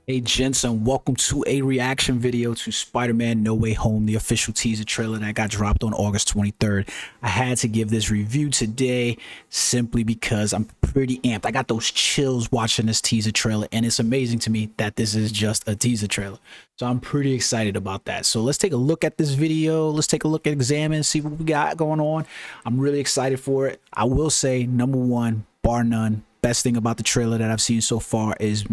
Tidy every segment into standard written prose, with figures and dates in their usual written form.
Hey Jensen, welcome to a reaction video to Spider-Man No Way Home, the official teaser trailer that got dropped on August 23rd. I had to give this review today simply because I'm pretty amped. I got those chills watching this teaser trailer, and it's amazing to me that this is just a teaser trailer. So I'm pretty excited about that. So let's take a look at this video. Let's take a look at examine, see what we got going on. I'm really excited for it. I will say, number one, bar none, best thing about the trailer that I've seen so far is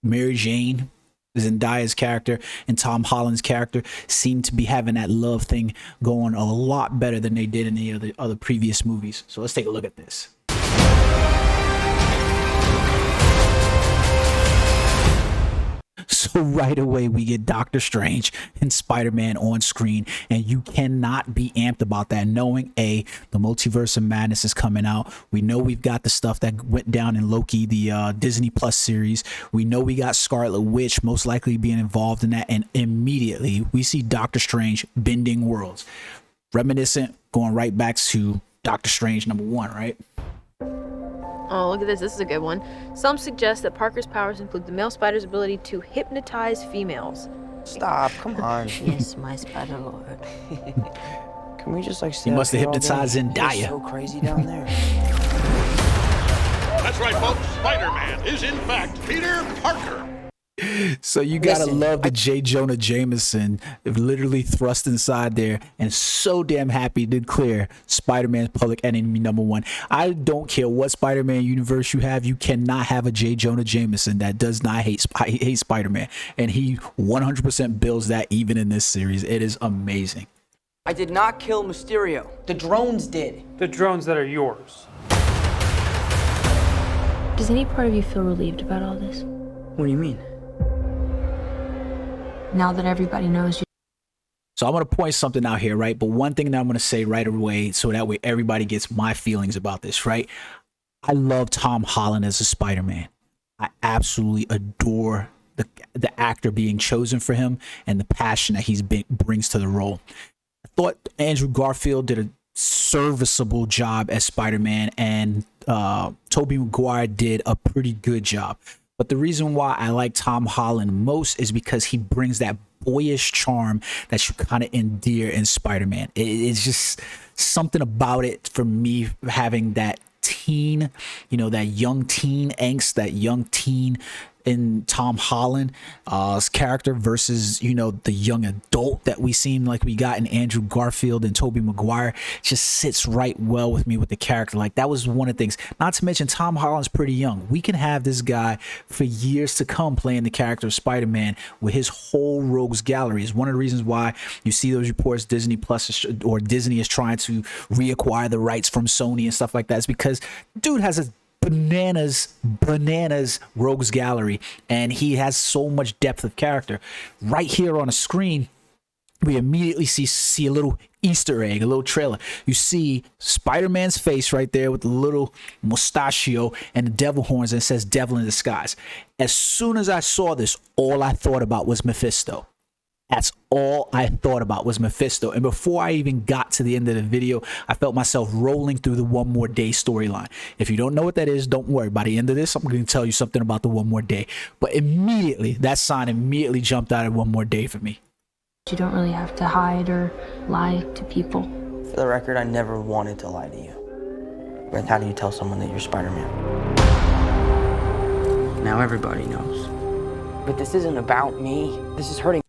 Mary Jane, Zendaya's character, and Tom Holland's character seem to be having that love thing going a lot better than they did in the other previous movies. So let's take a look at this. So right away we get Doctor Strange and Spider-Man on screen, and you cannot be amped about that, knowing the Multiverse of Madness is coming out. We know we've got the stuff that went down in Loki, the Disney Plus series. We know we got Scarlet Witch most likely being involved in that, and immediately we see Doctor Strange bending worlds, reminiscent, going right back to Doctor Strange #1, right? Oh, look at this. This is a good one. Some suggest that Parker's powers include the male spider's ability to hypnotize females. Stop, come on. Yes, my spider lord. Can we just He must have hypnotized Zendaya. So crazy down there. That's right, folks. Spider-Man is in fact Peter Parker. So you gotta Listen, love the J. Jonah Jameson literally thrust inside there, and so damn happy did clear Spider-Man's public enemy #1. I don't care what Spider-Man universe you have, you cannot have a J. Jonah Jameson that does not hate Spider-Man, and he 100% builds that even in this series. It is amazing. I did not kill Mysterio. The drones did. The drones that are yours. Does any part of you feel relieved about all this? What do you mean? Now that everybody knows you. So I'm going to point something out here, right? But one thing that I'm going to say right away, so that way everybody gets my feelings about this, right? I love Tom Holland as a Spider-Man. I absolutely adore the actor being chosen for him and the passion that brings to the role. I thought Andrew Garfield did a serviceable job as Spider-Man, and Tobey Maguire did a pretty good job. But the reason why I like Tom Holland most is because he brings that boyish charm that you kind of endear in Spider-Man. It's just something about it for me, having that teen, that young teen angst, that young teen in Tom Holland's character versus, the young adult that we seem like we got in Andrew Garfield and Tobey Maguire. Just sits right well with me with the character. Like, that was one of the things. Not to mention, Tom Holland's pretty young. We can have this guy for years to come playing the character of Spider-Man with his whole rogues gallery. Is one of the reasons why you see those reports Disney Plus or Disney is trying to reacquire the rights from Sony and stuff like that. It's because dude has a bananas rogues gallery, and he has so much depth of character. Right here on a screen, we immediately see a little Easter egg, a little trailer. You see Spider-Man's face right there with the little mustachio and the devil horns, and it says devil in disguise. As soon as I saw this, all I thought about was Mephisto. That's all I thought about was Mephisto. And before I even got to the end of the video, I felt myself rolling through the One More Day storyline. If you don't know what that is, don't worry. By the end of this, I'm going to tell you something about the One More Day. But immediately, that sign immediately jumped out at One More Day for me. You don't really have to hide or lie to people. For the record, I never wanted to lie to you. But how do you tell someone that you're Spider-Man? Now everybody knows. But this isn't about me. This is hurting.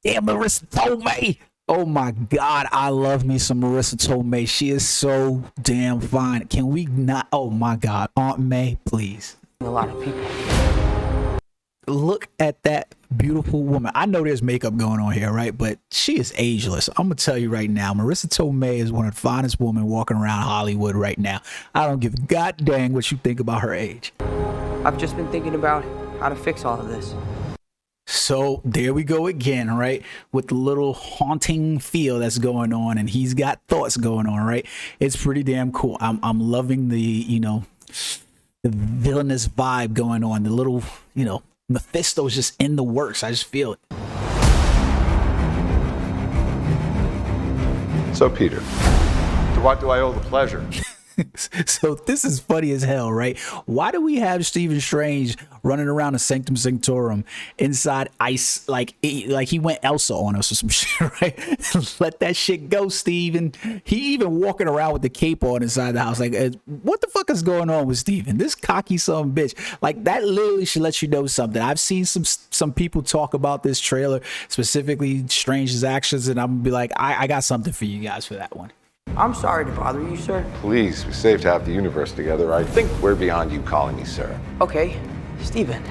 Damn, Marissa Tomei. Oh my God, I love me some Marissa Tomei. She is so damn fine. Can we not? Oh my God, Aunt May, please. a lot of people. Look at that beautiful woman. I know there's makeup going on here, right? But she is ageless. I'm gonna tell you right now, Marissa Tomei is one of the finest women walking around Hollywood right now. I don't give a god dang what you think about her age. I've just been thinking about how to fix all of this. So there we go again, right? With the little haunting feel that's going on, and he's got thoughts going on, right? It's pretty damn cool. I'm loving the, the villainous vibe going on. The little, Mephisto's just in the works. I just feel it. So, Peter, to what do I owe the pleasure? So this is funny as hell, right? Why do we have Stephen Strange running around the Sanctum Sanctorum inside ice like he went Elsa on us or some shit, right? Let that shit go, Steven. He even walking around with the cape on inside the house. Like, what the fuck is going on with Steven? This cocky son of a bitch. Like, that literally should let you know something. I've seen some people talk about this trailer, specifically Strange's actions, and I'm gonna be like, I got something for you guys for that one. I'm sorry to bother you, sir. Please, we saved half the universe together. I think we're beyond you calling me sir. Okay, Steven.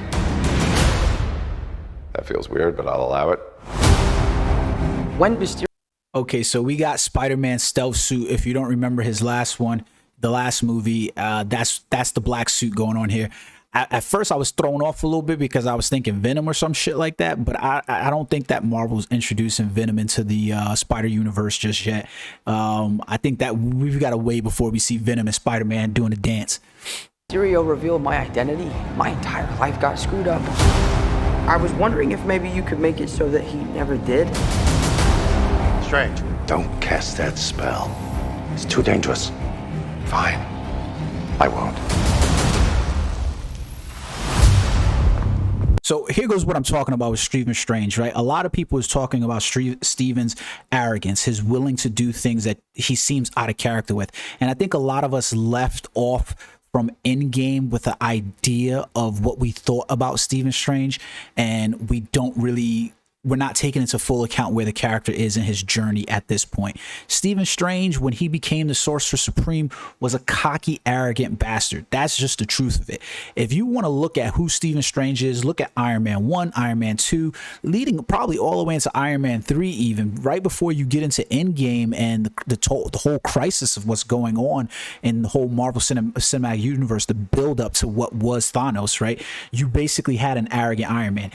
That feels weird, but I'll allow it. When Mysterio... Okay, so we got Spider-Man stealth suit. If you don't remember his last one, the last movie, that's the black suit going on here. At first, I was thrown off a little bit because I was thinking Venom or some shit like that, but I don't think that Marvel's introducing Venom into the Spider Universe just yet. I think that we've got to wait before we see Venom and Spider-Man doing a dance. Mysterio revealed my identity, my entire life got screwed up. I was wondering if maybe you could make it so that he never did. Strange. Don't cast that spell. It's too dangerous. Fine. I won't. So here goes what I'm talking about with Stephen Strange, right? A lot of people is talking about Stephen's arrogance, his willing to do things that he seems out of character with. And I think a lot of us left off from Endgame with the idea of what we thought about Stephen Strange, and we're not taking into full account where the character is in his journey at this point. Stephen Strange, when he became the Sorcerer Supreme, was a cocky, arrogant bastard. That's just the truth of it. If you want to look at who Stephen Strange is, look at Iron Man 1, Iron Man 2, leading probably all the way into Iron Man 3 even, right before you get into Endgame and the whole crisis of what's going on in the whole Marvel Cinematic Universe, the build up to what was Thanos, right? You basically had an arrogant Iron Man.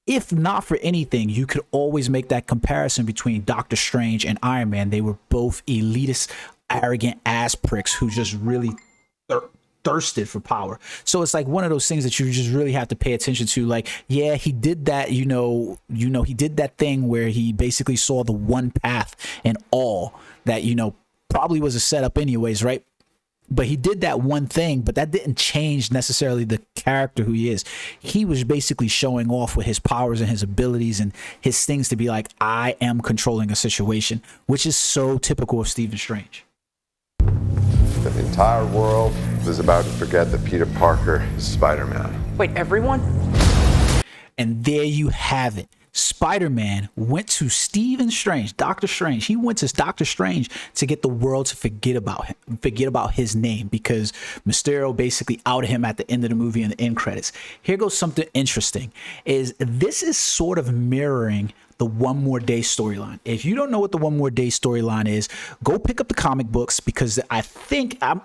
If not for anything, you could always make that comparison between Doctor Strange and Iron Man. They were both elitist, arrogant ass pricks who just really thirsted for power. So it's like one of those things that you just really have to pay attention to. Like, yeah, he did that, he did that thing where he basically saw the one path and all that, probably was a setup anyways, right? But he did that one thing, but that didn't change necessarily the character who he is. He was basically showing off with his powers and his abilities and his things to be like, I am controlling a situation, which is so typical of Stephen Strange. The entire world is about to forget that Peter Parker is Spider-Man. Wait, everyone? And there you have it. Spider-Man went to Stephen Strange, Doctor Strange. He went to Doctor Strange to get the world to forget about him, forget about his name, because Mysterio basically outed him at the end of the movie in the end credits. Here goes something interesting, is this is sort of mirroring the One More Day storyline. If you don't know what the One More Day storyline is, go pick up the comic books, because I think I'm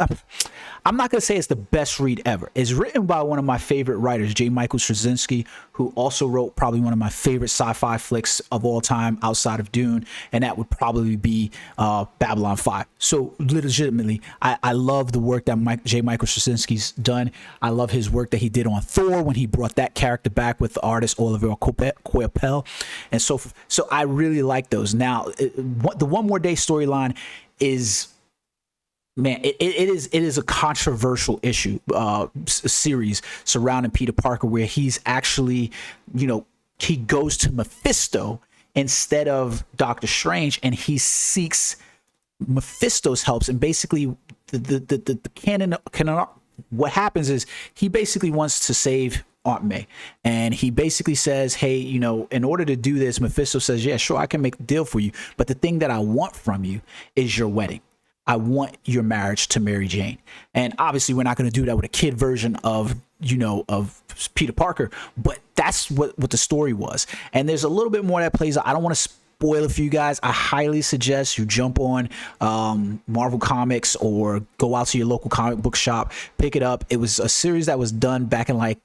not gonna say it's the best read ever. It's written by one of my favorite writers, J. Michael Straczynski, who also wrote probably one of my favorite sci-fi flicks of all time outside of Dune, and that would probably be Babylon 5. So legitimately, I love the work that J. Michael Straczynski's done. I love his work that he did on Thor when he brought that character back with the artist Oliver Coipel, and so I really like those. Now, the One More Day storyline is, man, it is a controversial issue, series surrounding Peter Parker, where he's actually, he goes to Mephisto instead of Doctor Strange, and he seeks Mephisto's helps. And basically, the canon, what happens is he basically wants to save Aunt May, and he basically says, hey, in order to do this, Mephisto says, yeah, sure, I can make a deal for you, but the thing that I want from you is your wedding. I want your marriage to Mary Jane. And obviously we're not going to do that with a kid version of Peter Parker, but that's what the story was. And there's a little bit more that plays out. I don't want to spoil it for you guys. I highly suggest you jump on Marvel Comics or go out to your local comic book shop, pick it up. It was a series that was done back in I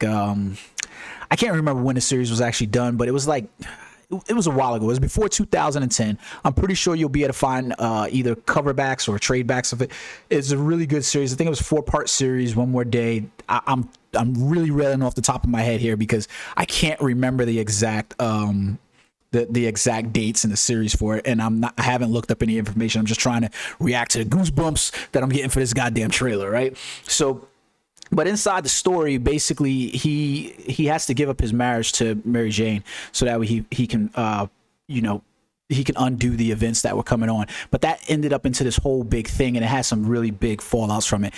can't remember when the series was actually done, but it was it was a while ago. It was before 2010. I'm pretty sure you'll be able to find either cover backs or trade backs of it. It's a really good series. I think it was a 4-part series, One More Day. I'm really reeling off the top of my head here because I can't remember the exact the exact dates in the series for it, and I haven't looked up any information. I'm just trying to react to the goosebumps that I'm getting for this goddamn trailer, right? So, but inside the story, basically he has to give up his marriage to Mary Jane so that way he can he can undo the events that were coming on. But that ended up into this whole big thing, and it has some really big fallouts from it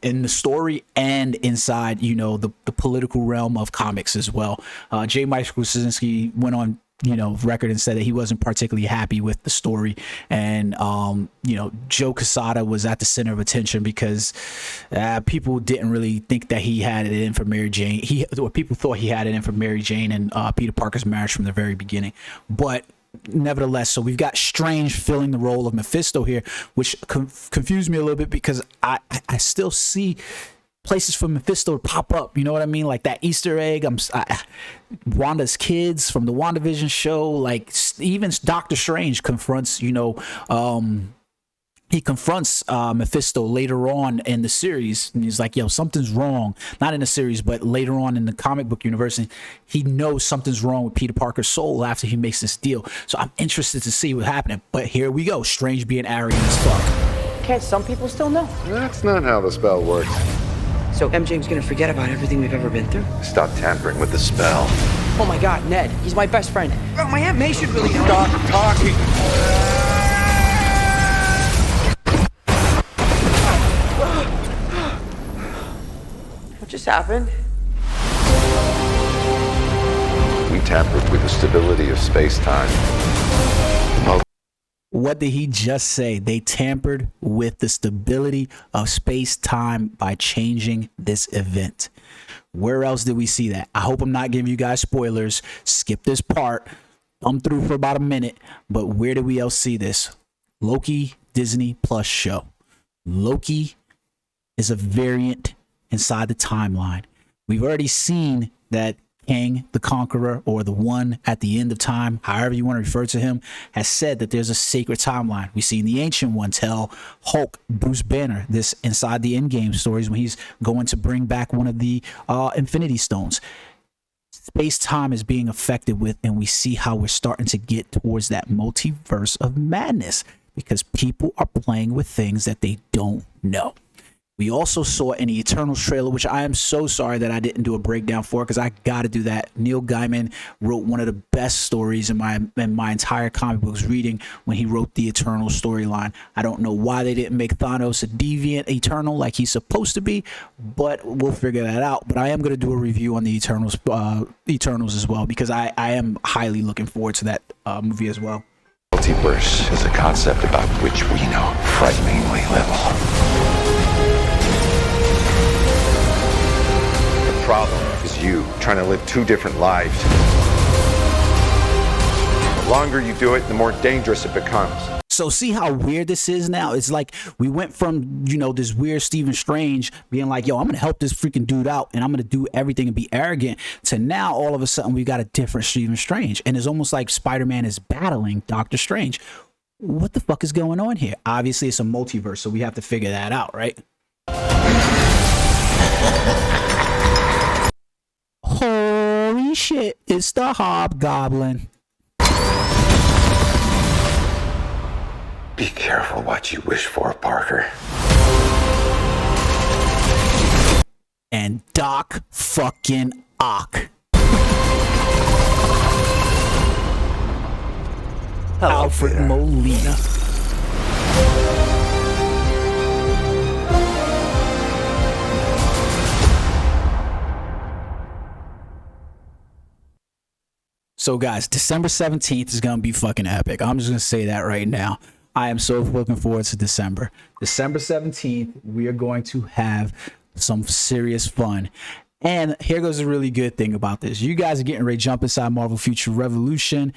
in the story and inside, the political realm of comics as well. J. Michael Straczynski went on record and said that he wasn't particularly happy with the story, and Joe Quesada was at the center of attention because people didn't really think that he had it in for Mary Jane. People thought he had it in for Mary Jane and Peter Parker's marriage from the very beginning, but nevertheless, so we've got Strange filling the role of Mephisto here, which confused me a little bit because I still see places for Mephisto to pop up, you know what I mean? Like that Easter egg, Wanda's kids from the WandaVision show, like even Doctor Strange confronts, he confronts Mephisto later on in the series, and he's like, yo, something's wrong. Not in the series, but later on in the comic book universe, and he knows something's wrong with Peter Parker's soul after he makes this deal. So I'm interested to see what's happening. But here we go, Strange being arrogant as fuck. Can't some people still know? That's not how the spell works. So MJ's gonna forget about everything we've ever been through? Stop tampering with the spell. Oh my God, Ned, he's my best friend. Oh, my Aunt May should really know. Stop talking. What just happened? We tampered with the stability of space-time. What did he just say? They tampered with the stability of space-time by changing this event. Where else did we see that? I hope I'm not giving you guys spoilers. Skip this part. I'm through for about a minute. But where did we else see this? Loki Disney Plus show. Loki is a variant inside the timeline. We've already seen that Kang the Conqueror, or the One at the end of time, however you want to refer to him, has said that there's a sacred timeline. We've seen the Ancient One tell Hulk, Bruce Banner, this inside the Endgame stories when he's going to bring back one of the Infinity Stones. Space-time is being affected with, and we see how we're starting to get towards that multiverse of madness because people are playing with things that they don't know. We also saw an Eternals trailer, which I am so sorry that I didn't do a breakdown for because I got to do that. Neil Gaiman wrote one of the best stories in my entire comic books reading when he wrote the Eternals storyline. I don't know why they didn't make Thanos a deviant Eternal like he's supposed to be, but we'll figure that out. But I am going to do a review on the Eternals as well because I am highly looking forward to that movie as well. Multiverse is a concept about which we know frighteningly little. The problem is you trying to live two different lives. The longer you do it, the more dangerous it becomes. So see how weird this is now? It's like we went from, this weird Stephen Strange being like, yo, I'm going to help this freaking dude out and I'm going to do everything and be arrogant, to now all of a sudden we got a different Stephen Strange. And it's almost like Spider-Man is battling Doctor Strange. What the fuck is going on here? Obviously it's a multiverse, so we have to figure that out, right? Holy shit, it's the Hobgoblin. Be careful what you wish for, Parker. And Doc fucking Ock. Alfred Peter. Molina. So guys, December 17th is going to be fucking epic. I'm just going to say that right now. I am so looking forward to December. December 17th, we are going to have some serious fun. And here goes a really good thing about this. You guys are getting ready to jump inside Marvel Future Revolution.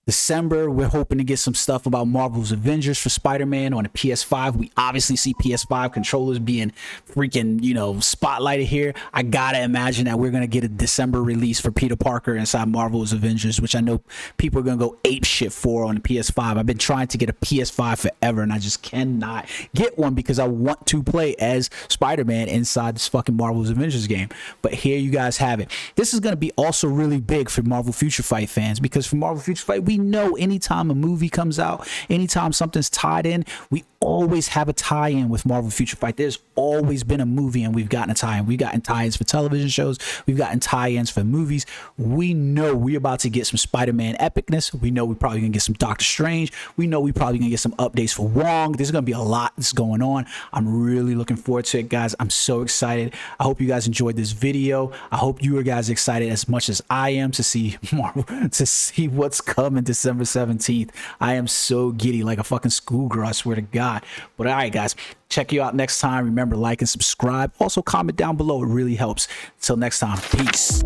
December, we're hoping to get some stuff about Marvel's Avengers for Spider-Man on the PS5. We obviously see PS5 controllers being freaking, you know, spotlighted here. I gotta imagine that we're gonna get a December release for Peter Parker inside Marvel's Avengers, which I know people are gonna go ape shit for on the PS5. I've been trying to get a PS5 forever, and I just cannot get one because I want to play as Spider-Man inside this fucking Marvel's Avengers game. But here you guys have it. This is gonna be also really big for Marvel Future Fight fans, because for Marvel Future Fight, we know anytime a movie comes out, anytime something's tied in, we always have a tie-in with Marvel Future Fight. There's always been a movie and we've gotten a tie-in. We've gotten tie-ins for television shows. We've gotten tie-ins for movies. We know we're about to get some Spider-Man epicness. We know we're probably gonna get some Doctor Strange. We know we're probably gonna get some updates for Wong. There's gonna be a lot that's going on. I'm really looking forward to it, guys. I'm so excited. I hope you guys enjoyed this video. I hope you guys excited as much as I am to see Marvel, to see what's coming December 17th. I am so giddy, like a fucking schoolgirl, I swear to God. But all right, guys, check you out next time. Remember, like and subscribe. Also comment down below, it really helps. Until next time, peace.